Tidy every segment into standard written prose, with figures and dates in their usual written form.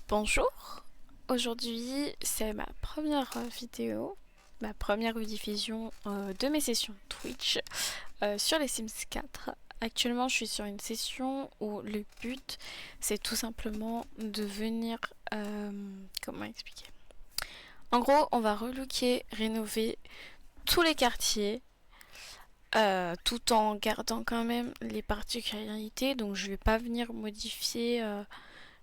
Bonjour, aujourd'hui c'est ma première vidéo, ma première rediffusion de mes sessions Twitch sur les Sims 4. Actuellement je suis sur une session où le but c'est tout simplement de venir... comment expliquer? En gros on va relooker, rénover tous les quartiers tout en gardant quand même les particularités, donc je vais pas venir modifier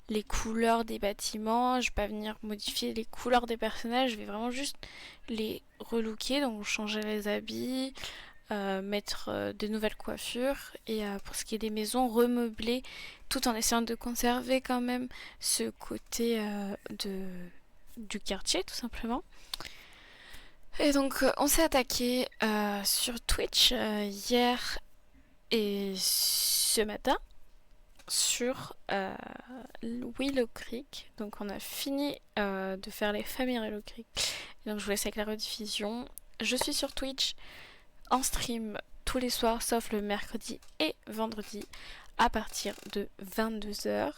les couleurs des bâtiments, je vais pas venir modifier les couleurs des personnages, je vais vraiment juste les relooker, donc changer les habits, mettre de nouvelles coiffures et pour ce qui est des maisons, remeubler tout en essayant de conserver quand même ce côté du quartier tout simplement. Et donc on s'est attaqué sur Twitch hier et ce matin sur Willow Creek. Donc on a fini de faire les familles Willow Creek. Et donc je vous laisse avec la rediffusion. Je suis sur Twitch en stream tous les soirs sauf le mercredi et vendredi à partir de 22h.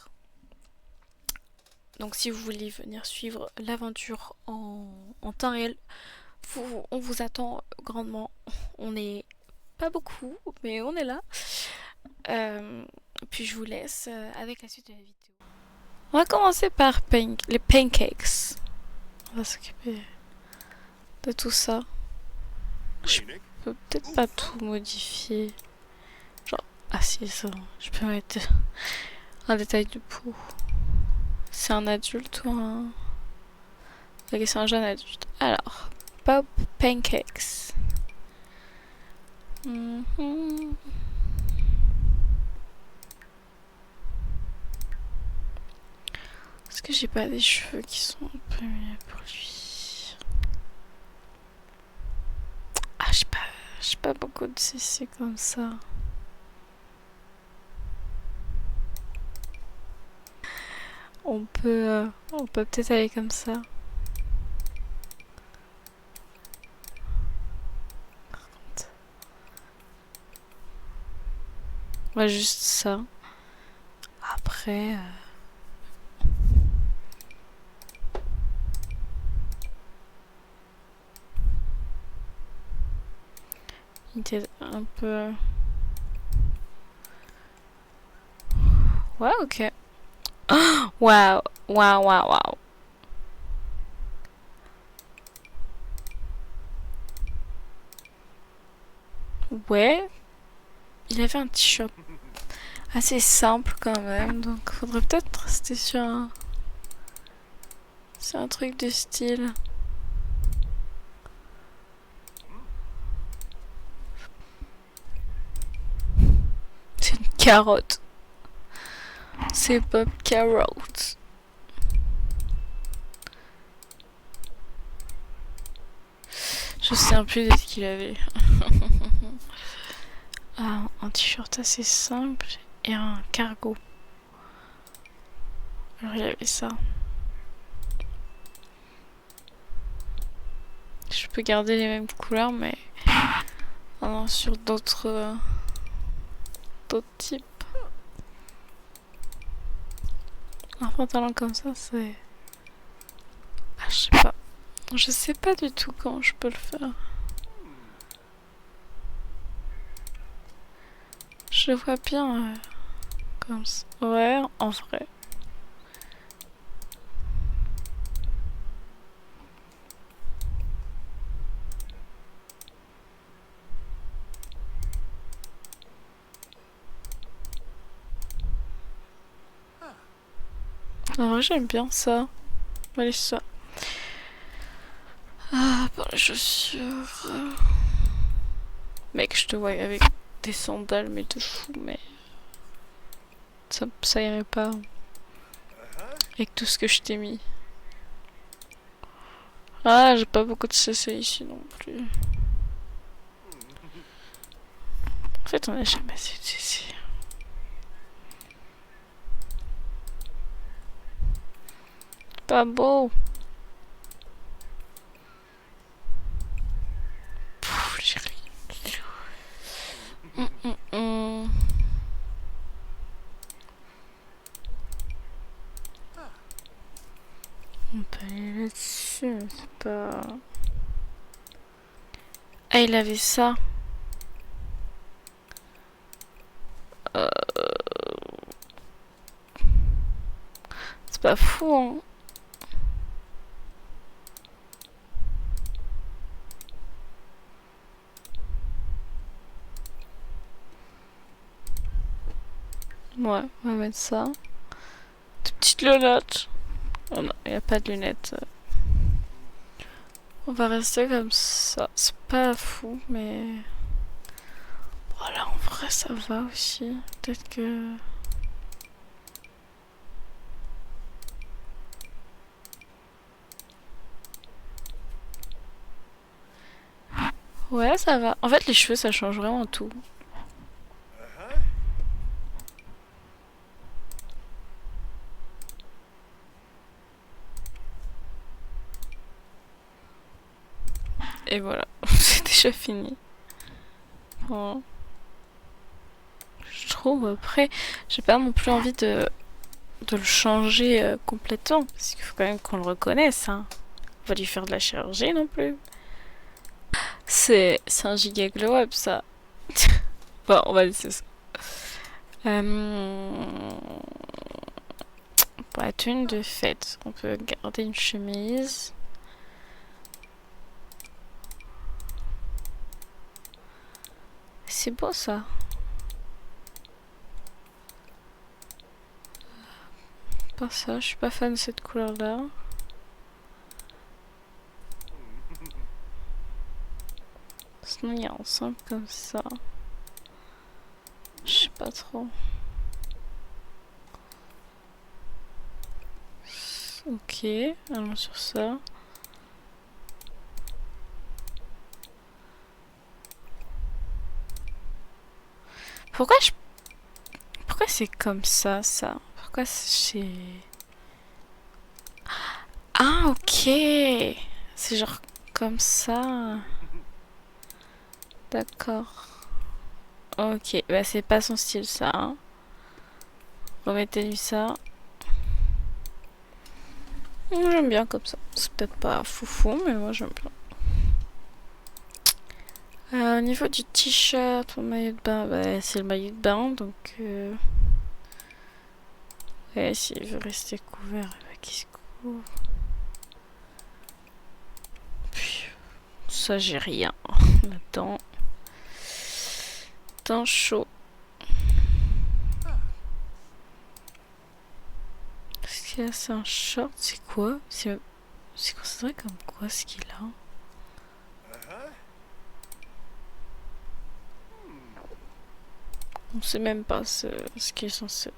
Donc si vous voulez venir suivre l'aventure en temps réel, on vous attend grandement. On n'est pas beaucoup, mais on est là. Puis je vous laisse avec la suite de la vidéo. On va commencer par les pancakes. On va s'occuper de tout ça. Je peux peut-être pas tout modifier. Genre, ah si, ça. Je peux mettre un détail de peau. C'est un adulte ou un... Ok, c'est un jeune adulte. Alors, Pop Pancakes. Est-ce que j'ai pas des cheveux qui sont un peu mieux pour lui? Ah, j'ai pas beaucoup de CC comme ça. On peut peut-être aller comme ça. Ouais, juste ça. Après... il était un peu... Ouais, ok. Waouh, waouh, waouh, waouh. Ouais, il avait un t-shirt assez simple quand même, donc faudrait peut-être rester sur un truc de style. C'est une carotte. C'est Pop Carrot. Je sais un plus de ce qu'il avait. Ah, un t-shirt assez simple et un cargo. Alors il avait ça. Je peux garder les mêmes couleurs, mais sur d'autres types. Un pantalon comme ça, c'est... Ah, je sais pas. Je sais pas du tout comment je peux le faire. Je le vois bien comme ça. Ouais, en vrai. En vrai, j'aime bien ça. Allez, ça. Ah, pour les chaussures. Mec, je te vois avec des sandales, mais de fou, mais. Ça irait pas. Avec tout ce que je t'ai mis. Ah, j'ai pas beaucoup de CC ici non plus. En fait, on a jamais assez de CC. Pas beau. Pfff, j'ai rien. peut aller là-dessus, c'est pas... Ah, il avait ça. C'est pas fou, hein. Ouais, on va mettre ça. Des petites lunettes. Oh non, il n'y a pas de lunettes. On va rester comme ça. C'est pas fou, mais... Voilà, en vrai, ça va aussi. Peut-être que... Ouais, ça va. En fait, les cheveux, ça change vraiment tout. Et voilà, c'est déjà fini. Bon. Je trouve, après, j'ai pas non plus envie de le changer complètement. Parce qu'il faut quand même qu'on le reconnaisse. Hein. On va lui faire de la chirurgie non plus. C'est un giga glow up ça. Bon, on va laisser ça. Pour la tenue de fête, on peut garder une chemise. C'est beau ça. Pas ça, je suis pas fan de cette couleur là. Sinon il y a un simple comme ça. Je sais pas trop. Ok, allons sur ça. Pourquoi c'est comme ça, ça? Pourquoi c'est... Ah, ok. C'est genre comme ça. D'accord. Ok, bah c'est pas son style ça. Hein. Remettez-lui ça. J'aime bien comme ça. C'est peut-être pas foufou, mais moi j'aime bien. Au niveau du t-shirt, au maillot de bain, bah, c'est le maillot de bain, donc... Ouais, s'il veut rester couvert, bah, qu'il se couvre. Puis, ça, j'ai rien là-dedans. Temps chaud. Est-ce qu'il a, c'est un short? C'est quoi? C'est considéré comme quoi ce qu'il a? On sait même pas ce qui est censé...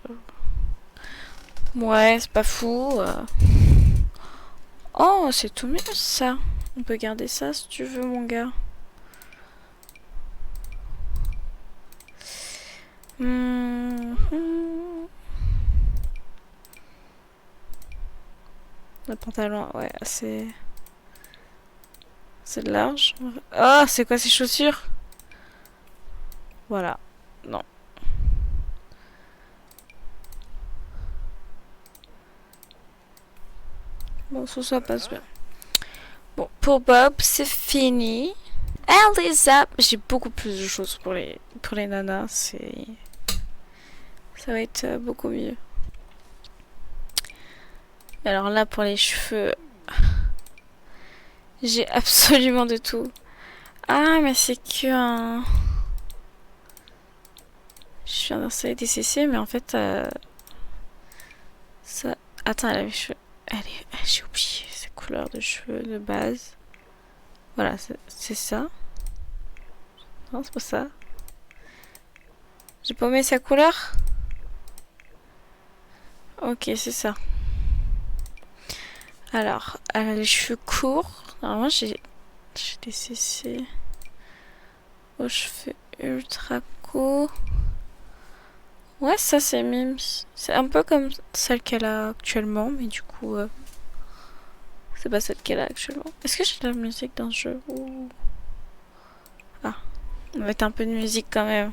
Ouais, c'est pas fou. Oh, c'est tout mieux ça. On peut garder ça si tu veux, mon gars. Le pantalon, ouais, c'est large. Ah, c'est quoi ces chaussures? Voilà. Non. Bon, ça passe bien. Bon, pour Bob, c'est fini. Elisa, j'ai beaucoup plus de choses pour les nanas. Ça va être beaucoup mieux. Alors là, pour les cheveux, j'ai absolument de tout. Ah, mais c'est que un... Je viens d'installer des CC, mais en fait, ça... Attends, elle a les cheveux... J'ai oublié sa couleur de cheveux de base. Voilà, c'est ça. Non, c'est pas ça. J'ai paumé sa couleur. Ok, c'est ça. Alors, elle a les cheveux courts. Normalement, j'ai des CC aux cheveux ultra courts. Ouais, ça c'est Mims. C'est un peu comme celle qu'elle a actuellement, mais du coup, c'est pas celle qu'elle a actuellement. Est-ce que j'ai de la musique dans le jeu? Ouh. Ah, on va mettre un peu de musique quand même.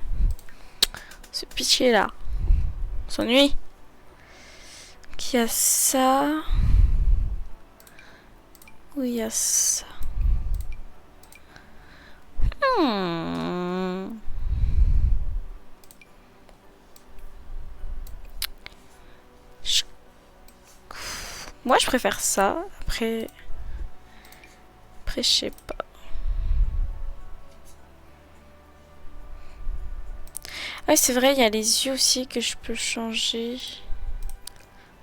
Ce pitié là. On s'ennuie. Qui a ça? Oui, il y a ça. Moi, je préfère ça. Après, je sais pas. Ah, c'est vrai, il y a les yeux aussi que je peux changer.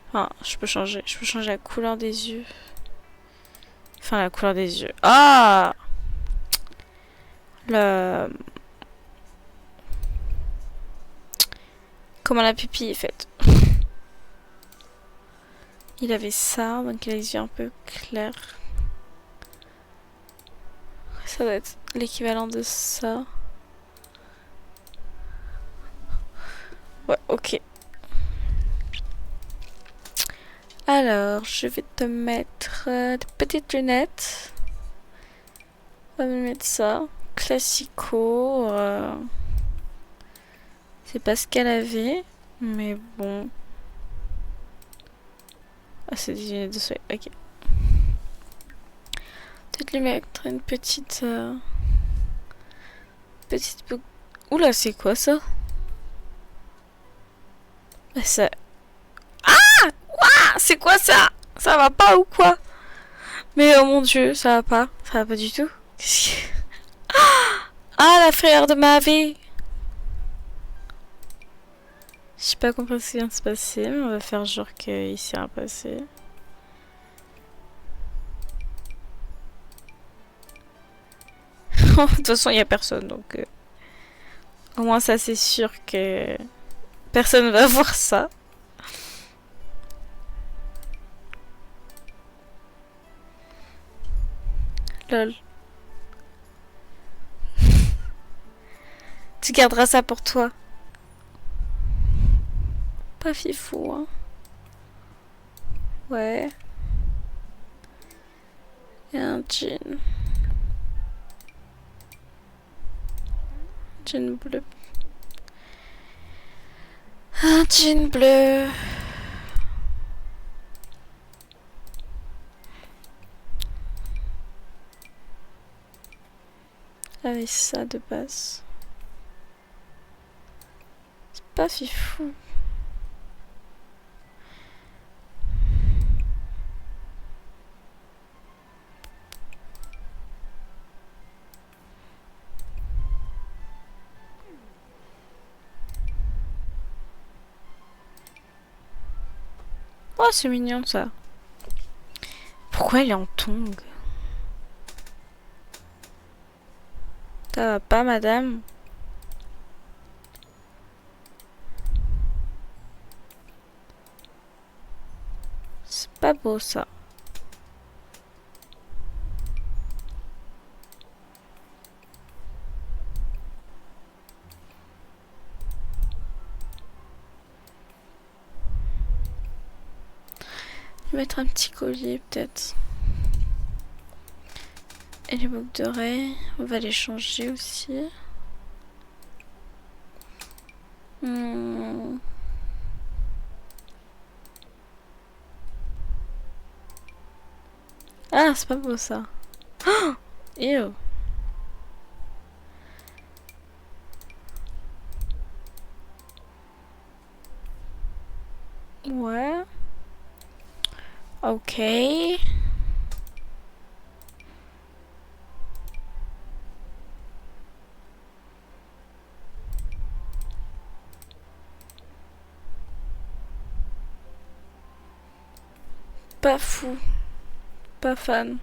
Enfin, je peux changer la couleur des yeux. Enfin, la couleur des yeux. Ah! Le... Comment la pupille est faite. Il avait ça, donc il a les yeux un peu clairs. Ça doit être l'équivalent de ça. Ouais, ok. Alors, je vais te mettre des petites lunettes. On va me mettre ça. Classico. C'est pas ce qu'elle avait. Mais bon. Ah, c'est des lunettes de soleil. Ok. Peut-être lui mettre une petite... petite... Oula, c'est quoi ça? Ça... Ah, c'est quoi ça? Ça va pas ou quoi? Mais oh mon dieu, ça va pas. Ça va pas du tout. Ah, la frère de ma vie. J'ai pas compris ce qui vient de se passer, mais on va faire genre qu'il s'est rien passé. De toute façon, il y a personne, donc au moins ça c'est sûr que personne va voir ça. Lol. Tu garderas ça pour toi. Pas fifou, hein. Ouais. Et un jean. Jean bleu. Un jean bleu. Avec ça de base. C'est pas fifou. Oh, c'est mignon ça. Pourquoi elle est en tongs? Ça va pas, madame? C'est pas beau ça. Je vais mettre un petit collier peut-être. Et les boucles d'oreilles, on va les changer aussi. Ah, c'est pas beau ça. Oh, ew. Ouais. Ok. Pas fou. Pas fan.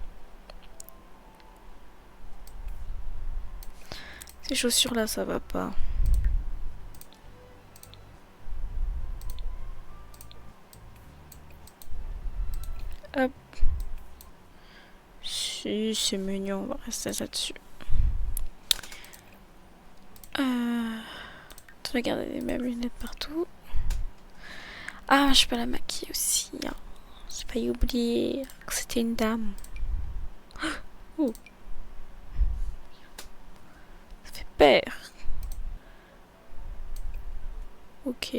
Ces chaussures là, ça va pas. Hop. Si, c'est mignon, on va rester là-dessus. Tu vas garder les mêmes lunettes partout. Ah, je peux la maquiller aussi. Hein. J'ai pas oublié que c'était une dame. Oh. Ça fait peur. Ok.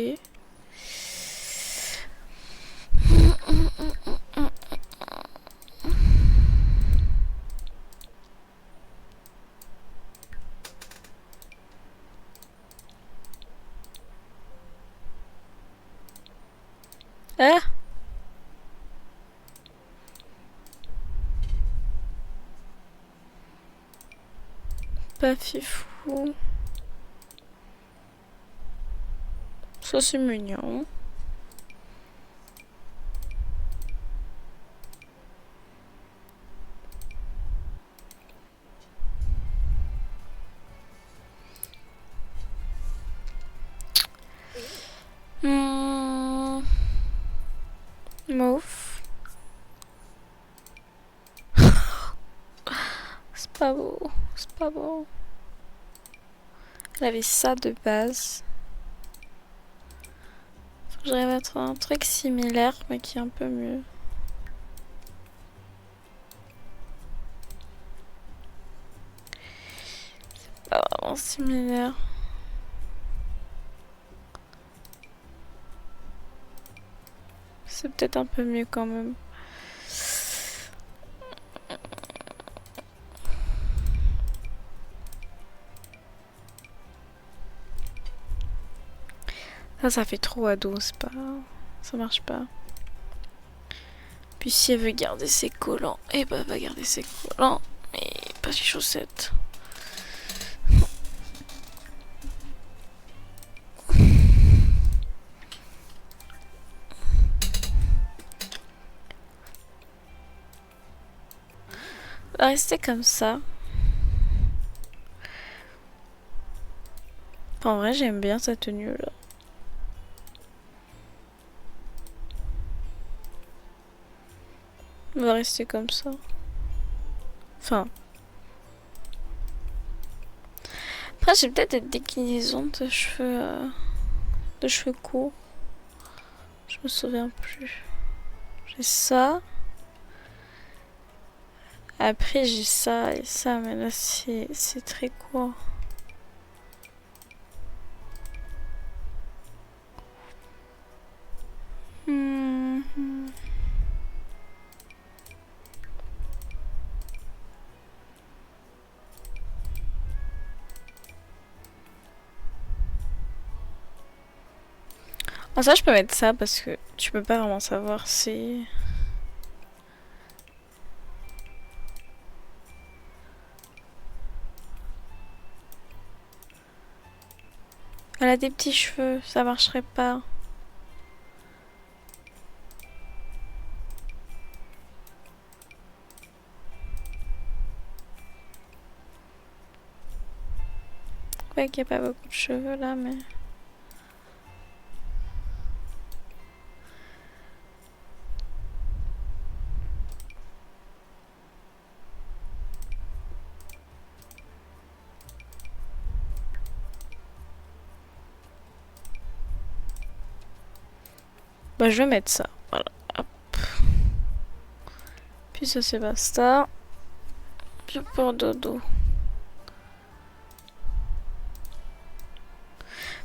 Ah, pas fifou. Ça c'est mignon. Mauve. C'est pas beau. C'est pas beau. Elle avait ça de base. Faut que j'arrive à trouver un truc similaire mais qui est un peu mieux. C'est pas vraiment similaire. C'est peut-être un peu mieux quand même. Ça fait trop ado, c'est pas... Ça marche pas. Puis si elle veut garder ses collants, eh ben elle va garder ses collants, mais pas ses chaussettes. On va rester comme ça. En vrai, j'aime bien sa tenue là. On va rester comme ça. Enfin. Après, j'ai peut-être des déclinaisons de cheveux courts. Je me souviens plus. J'ai ça. Après, j'ai ça et ça, mais là, c'est très court. Ah, ça, je peux mettre ça parce que tu peux pas vraiment savoir si... Elle a des petits cheveux, ça marcherait pas. Ouais, qu'il n'y a pas beaucoup de cheveux là, mais... Bah, je vais mettre ça. Voilà. Hop. Puis ça, c'est basta. Puis pour dodo.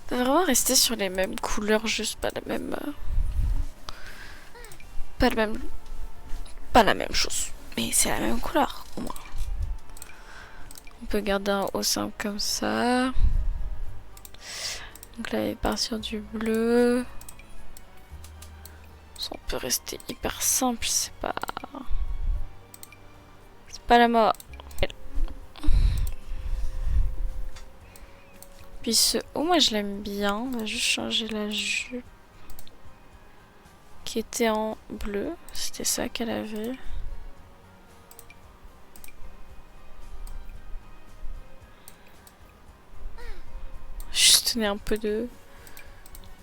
On va vraiment rester sur les mêmes couleurs, juste pas la même... Pas le même... Pas la même chose. Mais c'est la même couleur, au moins. On peut garder un haut simple comme ça. Donc là, il part sur du bleu. Ça, on peut rester hyper simple, c'est pas... C'est pas la mort. Puis ce haut, moi je l'aime bien. On va juste changer la jupe. Qui était en bleu. C'était ça qu'elle avait. Juste donner un peu de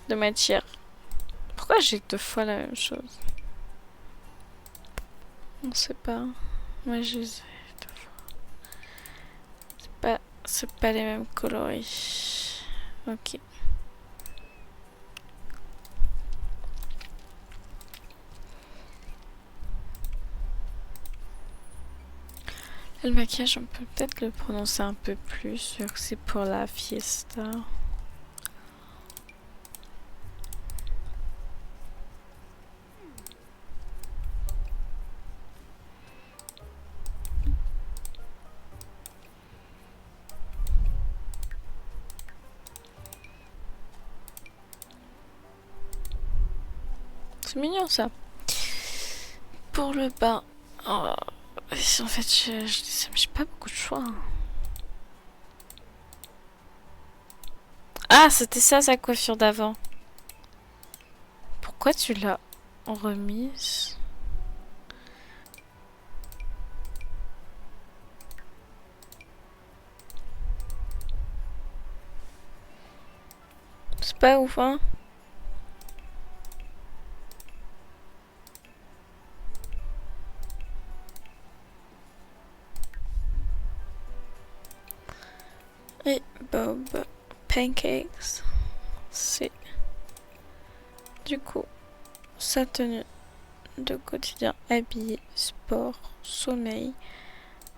matière. Pourquoi j'ai deux fois la même chose? On sait pas. Moi je les ai deux fois. C'est pas les mêmes coloris. Ok. Le maquillage, on peut peut-être le prononcer un peu plus, vu que c'est pour la fiesta. C'est mignon ça. Pour le bain. Oh, en fait, j'ai pas beaucoup de choix. Ah, c'était ça sa coiffure d'avant. Pourquoi tu l'as remise? C'est pas ouf, hein? Et Bob Pancakes, c'est du coup sa tenue de quotidien, habillé, sport, sommeil,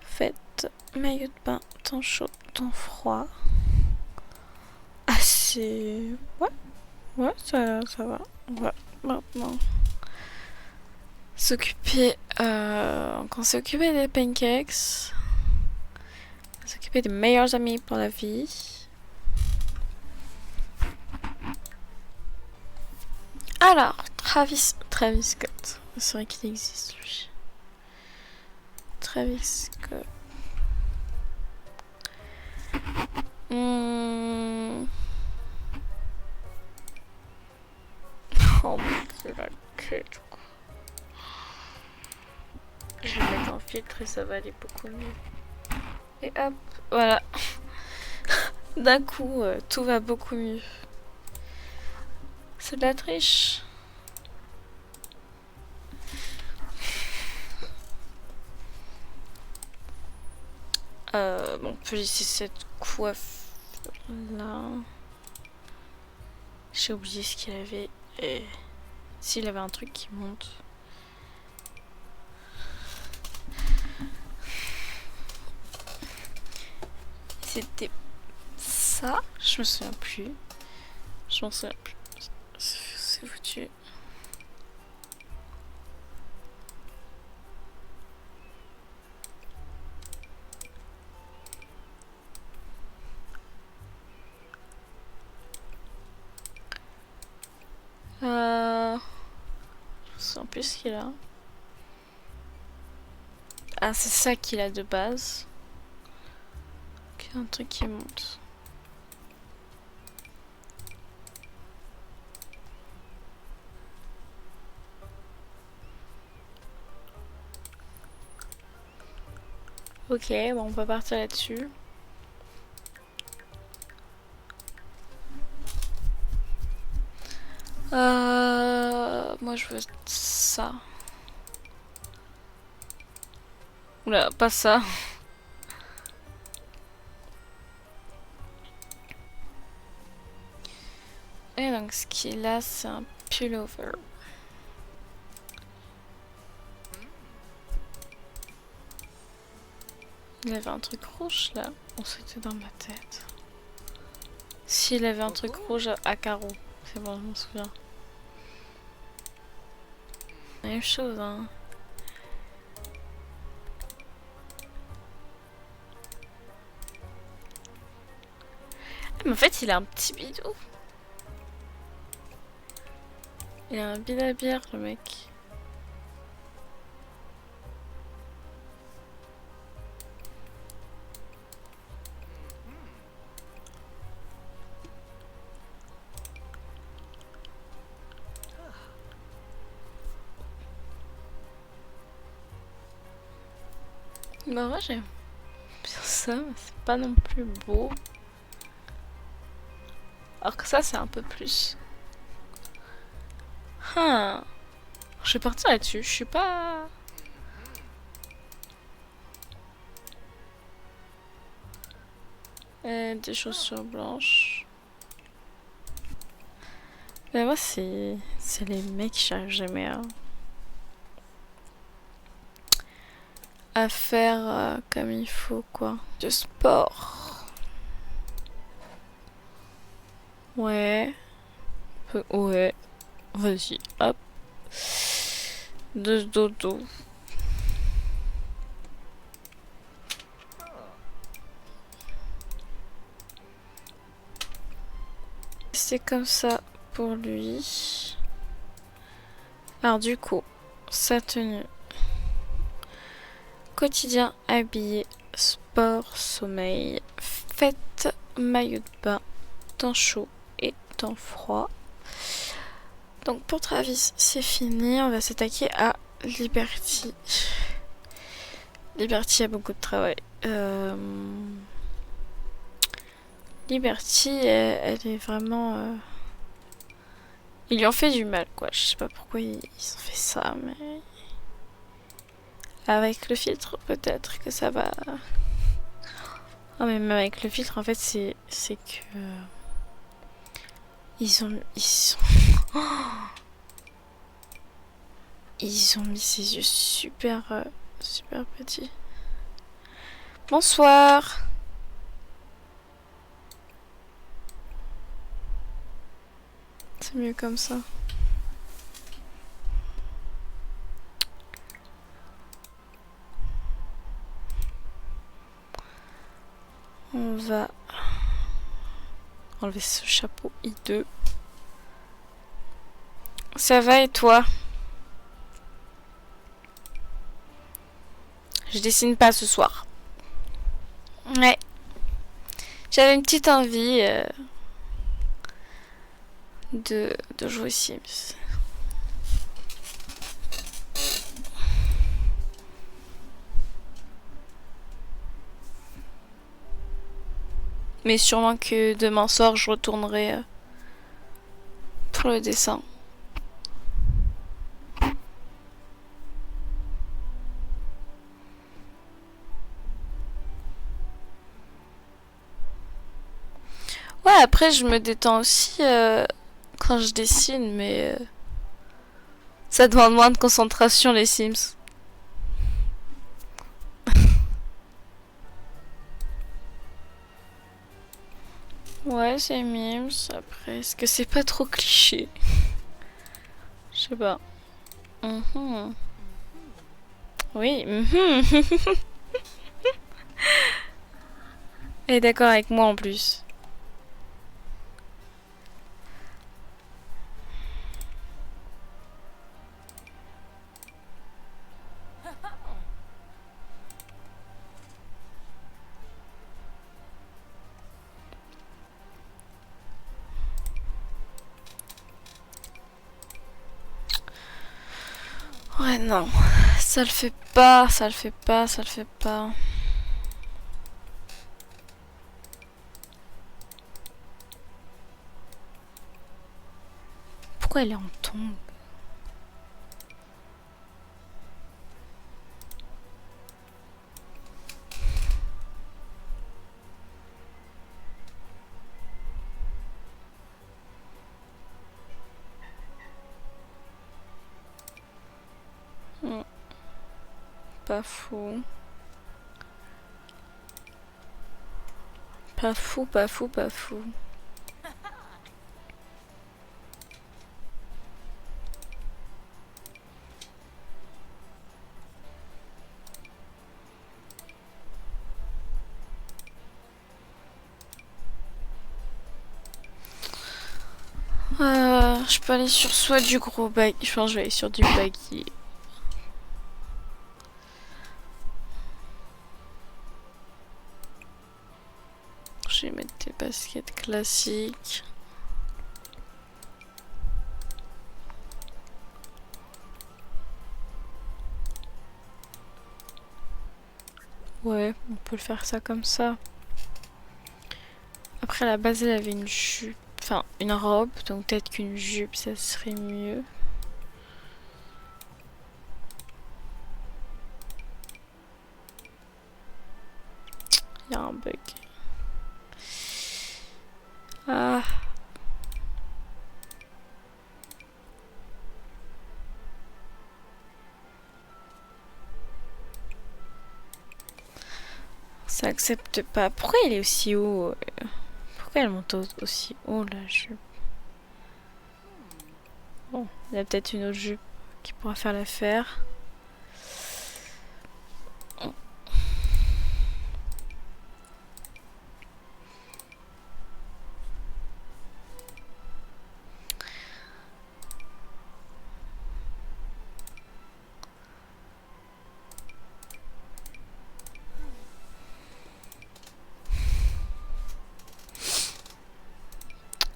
fête, maillot de bain, temps chaud, temps froid. Ah c'est... Ouais, ça va. On va maintenant s'occuper... quand on s'est occupé des pancakes, on s'est occupé des meilleurs amis pour la vie. Alors, Travis Scott. C'est vrai qu'il existe lui. Travis Scott. Oh mon dieu, la tête. Je vais mettre un filtre et ça va aller beaucoup mieux. Et hop, voilà. D'un coup, tout va beaucoup mieux. C'est de la triche. Bon, on peut laisser cette coiffe là. J'ai oublié ce qu'il avait. Et s'il avait un truc qui monte. C'était ça. Je me souviens plus. Je m'en souviens plus. C'est foutu. Je me souviens plus ce qu'il a. Ah, c'est ça qu'il a de base. Ok, un truc qui monte. Ok, bon, on peut partir là-dessus. Moi je veux ça. Oula, pas ça. Et donc ce qu'il a, c'est un pullover. Il avait un truc rouge là. Bon, c'était dans ma tête. S'il avait un truc rouge à carreaux. C'est bon, je m'en souviens. Même chose, hein. Ah, mais en fait, il a un petit bidou. Il a un bide à bière, le mec. Bah ouais, j'aime bien ça, mais c'est pas non plus beau. Alors que ça, c'est un peu plus. Hein. Je vais partir là-dessus, je suis pas... des chaussures blanches. Mais moi, c'est les mecs qui j'arrive jamais à faire comme il faut, quoi. De sport. Ouais. Ouais. Vas-y, hop. De dodo. C'est comme ça pour lui. Alors du coup, sa tenue. Quotidien habillé, sport, sommeil, fête, maillot de bain, temps chaud et temps froid. Donc pour Travis, c'est fini. On va s'attaquer à Liberty. Liberty a beaucoup de travail. Liberty, elle est vraiment... Ils lui ont fait du mal, quoi. Je sais pas pourquoi ils ont fait ça, mais... Avec le filtre, peut-être que ça va... Ah, mais même avec le filtre, en fait, c'est que... Ils ont... Ils ont mis ses yeux super... super petits. Bonsoir. C'est mieux comme ça. On va enlever ce chapeau hideux. Ça va et toi? Je dessine pas ce soir. Ouais. J'avais une petite envie de jouer Sims. Mais sûrement que demain soir, je retournerai pour le dessin. Ouais, après, je me détends aussi quand je dessine, mais ça demande moins de concentration, les Sims. Ouais, c'est mimes. Après, est-ce que c'est pas trop cliché? Je sais pas. Mhm. Oui. Mhm. Elle est d'accord avec moi en plus. Ouais, non. Ça le fait pas, ça le fait pas, ça le fait pas. Pourquoi elle est en tombe? Hmm, pas fou. Pas fou, pas fou, pas fou. Je peux aller sur soit du gros baggy. Je pense que je vais aller sur du baggy. Je vais mettre des baskets classiques. Ouais, on peut le faire ça comme ça. Après, à la base, elle avait une jupe. Enfin, une robe. Donc peut-être qu'une jupe, ça serait mieux. Il y a un bug. Ah. Ça accepte pas. Pourquoi il est aussi haut? Pourquoi elle monte aussi haut la jupe? Bon, il y a peut-être une autre jupe qui pourra faire l'affaire.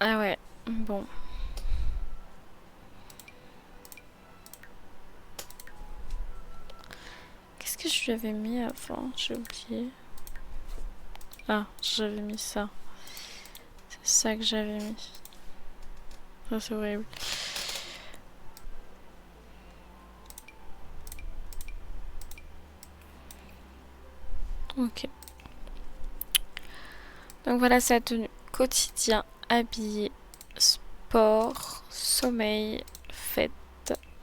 Ah ouais, bon. Qu'est-ce que je lui avais mis avant? J'ai oublié. Ah, j'avais mis ça. C'est ça que j'avais mis. Ça, c'est horrible. Ok. Donc voilà sa tenue quotidien, habillé, sport, sommeil, fête,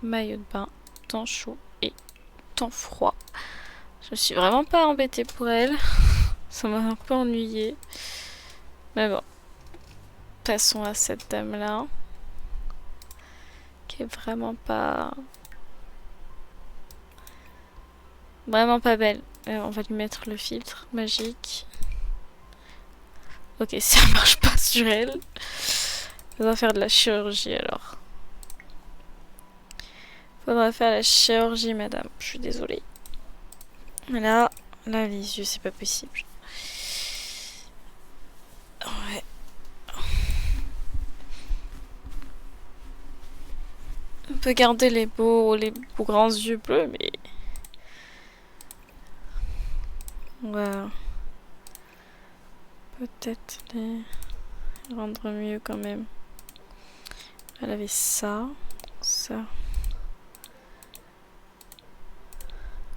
maillot de bain, temps chaud et temps froid. Je me suis vraiment pas embêtée pour elle. Ça m'a un peu ennuyée. Mais bon. Passons à cette dame-là. Qui est vraiment pas... Vraiment pas belle. On va lui mettre le filtre magique. Ok, ça marche pas sur elle. Faudra faire de la chirurgie alors. Faudra faire la chirurgie, madame. Je suis désolée. Là, les yeux, c'est pas possible. Ouais. On peut garder les beaux grands yeux bleus, mais... Ouais. Peut-être les rendre mieux quand même. Elle avait ça. Ça.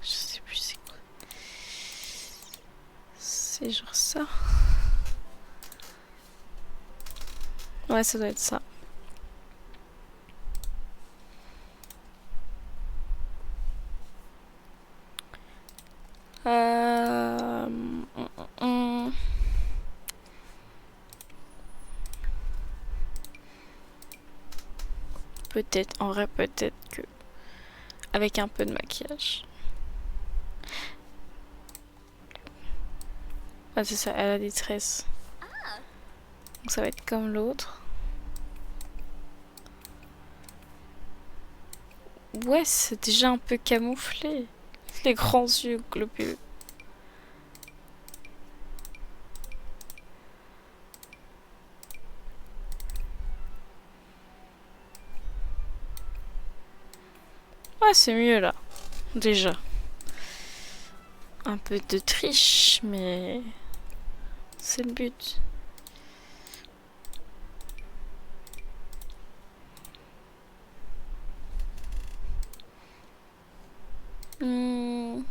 Je sais plus c'est quoi. C'est genre ça. Ouais, ça doit être ça. Peut-être, en vrai, peut-être que avec un peu de maquillage. Ah, c'est ça, elle a des tresses. Donc ça va être comme l'autre. Ouais, c'est déjà un peu camouflé. Les grands yeux globuleux. Ouais, c'est mieux là. Déjà. Un peu de triche, mais c'est le but. Hmm.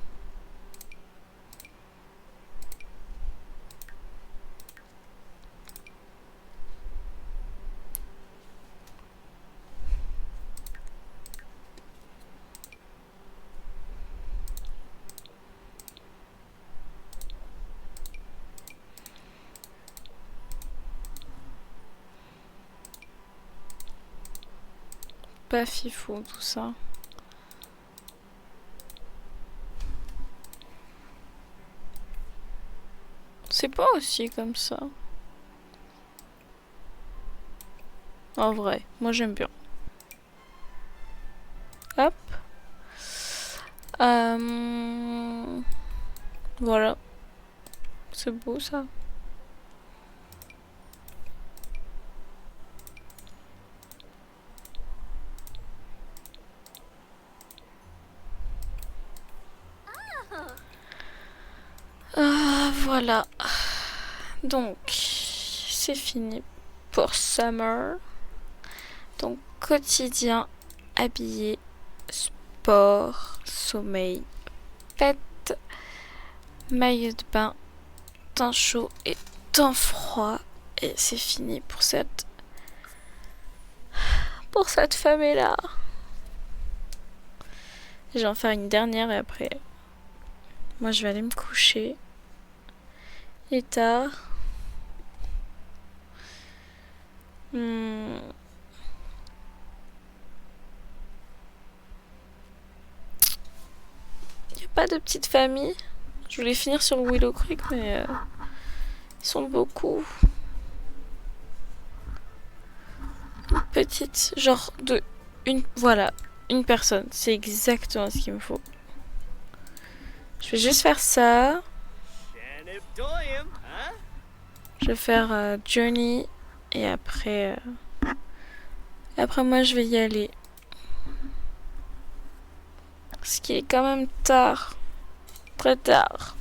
Pas fifou tout ça. C'est pas aussi comme ça. En vrai, moi j'aime bien. Hop. Voilà. C'est beau ça. Voilà. Donc, c'est fini pour Summer. Donc, quotidien, habillé, sport, sommeil, fête, maillot de bain, temps chaud et temps froid. Et c'est fini pour cette famille-là. Je vais en faire une dernière et après, moi je vais aller me coucher. Il est tard. Il n'y a pas de petite famille. Je voulais finir sur Willow Creek, mais ils sont beaucoup. Une petite, genre de voilà, une personne. C'est exactement ce qu'il me faut. Je vais juste faire ça. Je vais faire Journey Et après, après moi je vais y aller. Parce qu'il est quand même tard. Très tard.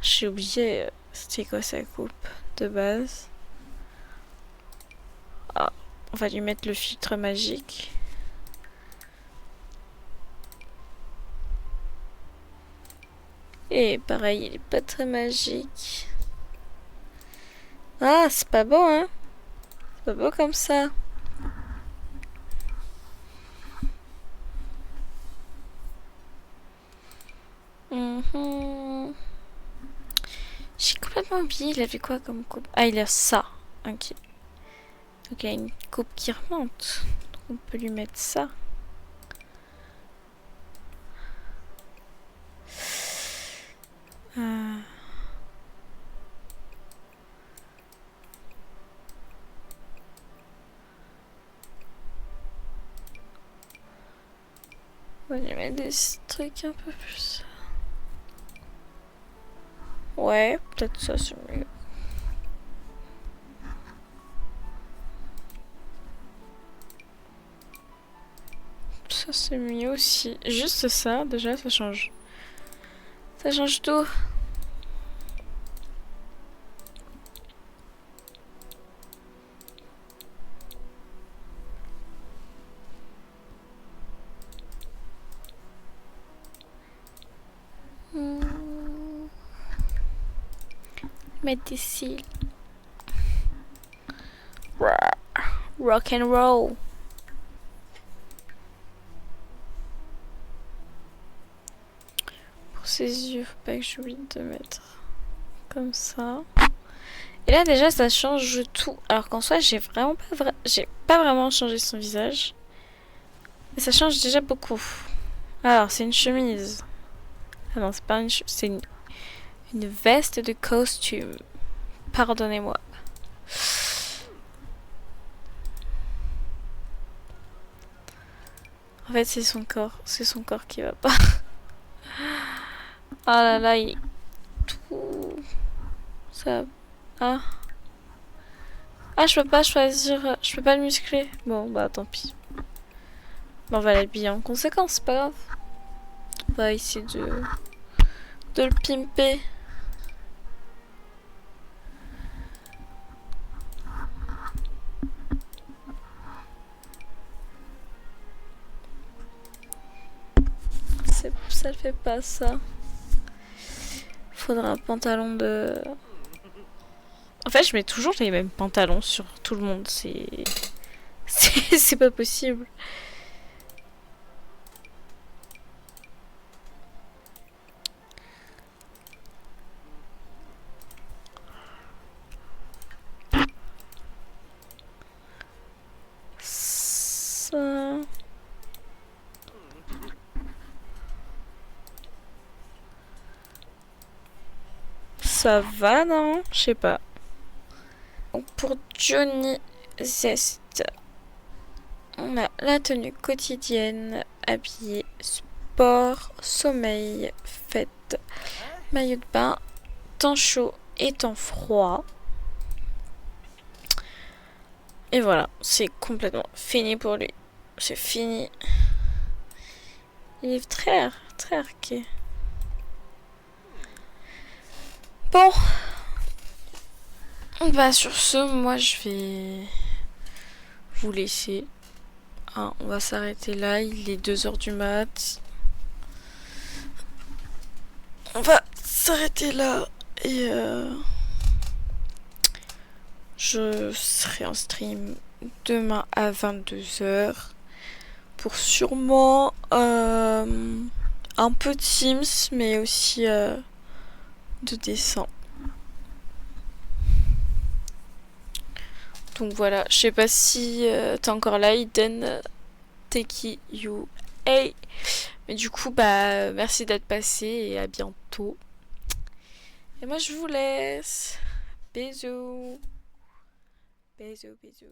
J'ai oublié c'était quoi sa coupe de base. Ah, on va lui mettre le filtre magique. Et pareil, il est pas très magique. Ah, c'est pas beau, hein? C'est pas beau comme ça. J'ai complètement oublié, il avait quoi comme coupe? Ah, il a ça. Ok. Donc il a une coupe qui remonte. Donc on peut lui mettre ça. On va lui mettre des trucs un peu plus. Ouais, peut-être ça c'est mieux. Ça c'est mieux aussi. Juste ça, déjà ça change. Ça change tout. Mettre des cils. Rock and roll. Pour ses yeux, faut pas que j'oublie de mettre comme ça. Et là déjà ça change tout. Alors qu'en soi j'ai pas vraiment changé son visage. Mais ça change déjà beaucoup. Alors c'est une chemise. Ah non c'est pas une chemise, c'est une veste de costume. Pardonnez-moi. En fait c'est son corps qui va pas. Ah là là il est tout... Ça... Ah... Ah, je peux pas choisir... Je peux pas le muscler. Bon, bah tant pis. Bon, on va l'habiller en conséquence, c'est pas grave. On va essayer de le pimper. Ça le fait pas, ça. Faudra un pantalon de... En fait, je mets toujours les mêmes pantalons sur tout le monde. C'est pas possible. Ça... Ça va, non? Je sais pas. Donc pour Johnny Zest, on a la tenue quotidienne, habillé, sport, sommeil, fête, maillot de bain, temps chaud et temps froid. Et voilà, c'est complètement fini pour lui. C'est fini. Il est très arqué. Bon. Bah sur ce, moi je vais vous laisser. Hein, on va s'arrêter là, il est 2h du mat. On va s'arrêter là et je serai en stream demain à 22h pour sûrement un peu de Sims mais aussi de dessin. Donc voilà, je sais pas si t'es encore là, Eden, Teki, you, hey. Mais du coup, bah merci d'être passé et à bientôt. Et moi je vous laisse. Bisous. Bisous, bisous.